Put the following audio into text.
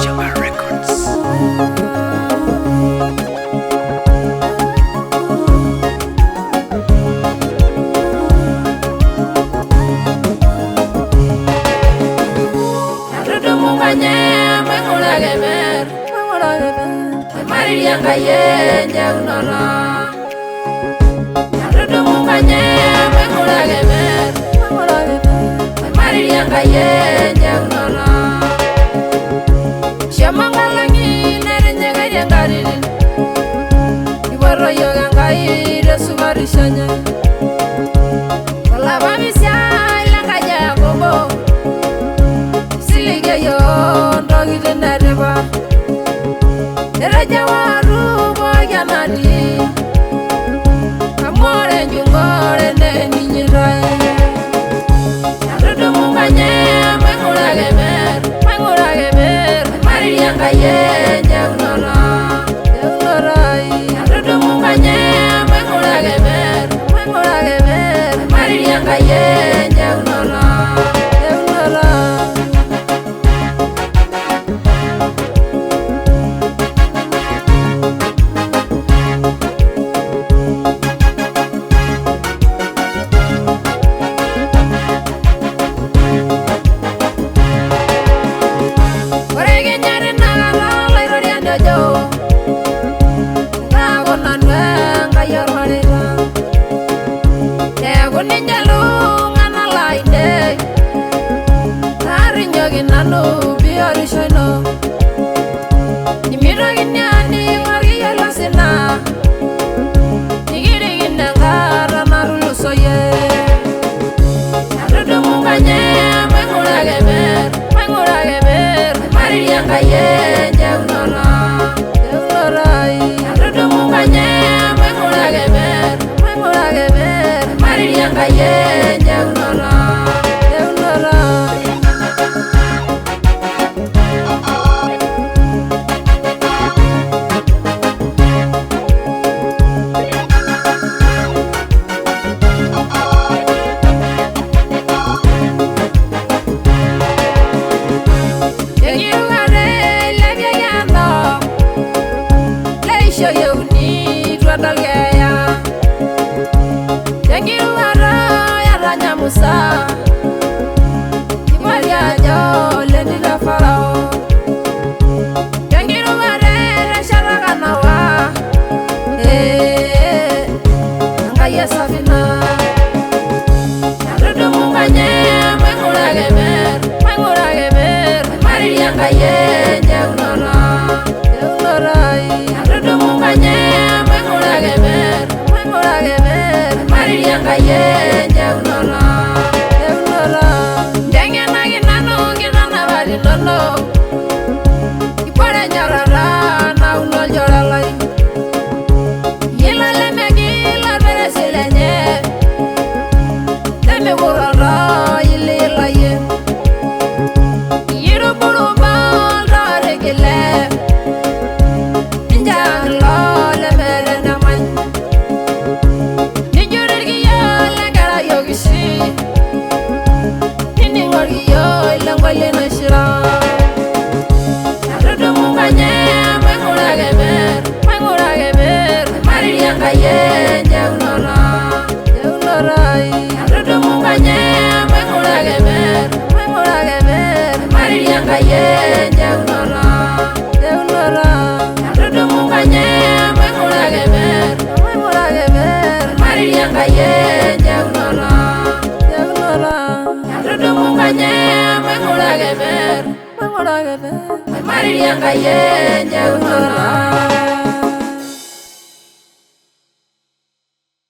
Sugar Records. MAINGURA KEPERR Maria Kaye Jaunora Rodah MAINGURA KEPERR Maria Kaye Jaunora Shamangalangi Nerinja Kaye Ngaririn Ibaro Yoga Kaye Subarishanya Kalaba Misya Ilanga Bobo Silige yo Ndogi Denareba Raja waru boyanadi Amore njungore ne ninyirai Rodah MAINGURA KEPERR Maria Kaye Jaunora Rodah MAINGURA KEPERR Maria Kaye Jaunora Nano biarishano Nimiro ginyani Maria lasena Nigiri ginangara Narulu soye Rodah MAINGURA KEPERR Maria Kaye Jaunora Rodah MAINGURA KEPERR Maria Kaye Jaunora Musa Imalia jo lendi la farao Yangiru mare sharaka nawa Angaya safina Rodah MAINGURA KEPERR Maria Kaye Jaunora Rodah MAINGURA KEPERR Maria Kaye Jaunora Lolo Ipore nyarara na unol joralai Yela leme gila bere silenye Leme urara yili laye Yiru buru bal rare gile Ninjang lo leme rena man Nijurir giyo lengara yogisi Niningor giyo ilangwa lena shira Maria Kaye Jaunora Rodah MAINGURA KEPERR Maria Kaye Jaunora Rodah MAINGURA KEPERR Maria Kaye Jaunora Rodah MAINGURA KEPERR Maria Kaye Jaunora